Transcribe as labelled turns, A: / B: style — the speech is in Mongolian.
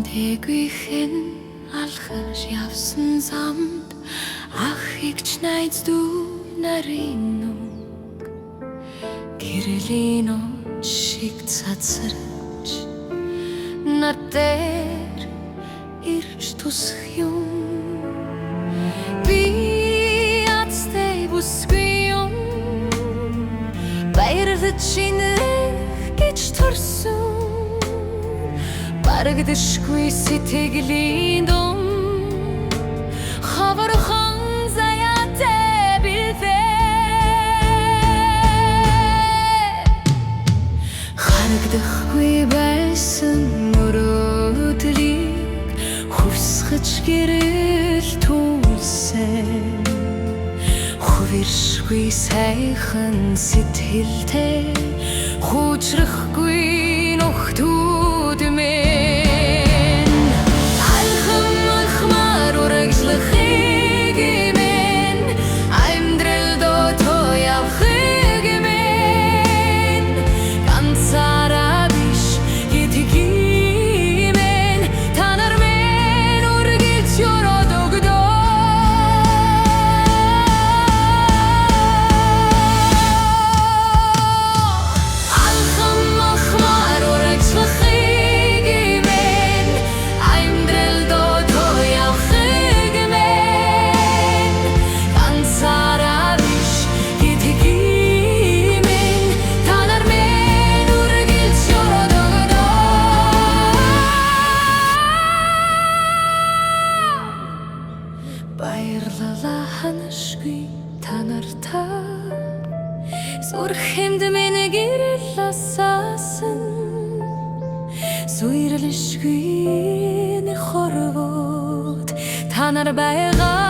A: Тэгвихэн алхаж явсан замд ах игч найздуу нарын нүг гэрлийн шиг цацарч над дээр ирж тусах юм би ацтай бүсгүй юм баярлаж шинэх гэж төрсөн барагдашгүй сэтгэлийн дум хавархан заяатай билээ харагдахгүй байсан мөрөөдлийг хувсгаж гэрэл түлсэн хувиршгүй сайхан сэтгэлтэй хуучрахгүй нөхдүүд минь алхам алхмаар урагшлахыг минь амьдрал дотоо явахыг минь ганцаараа биш гэдгийг минь та нар минь үргэлж ёроод өгдөө баярлалаа ханашгүй та нартай зүрхэнд минь гэрэл асаасан суйрлашгүй хорвоод та нар байгаа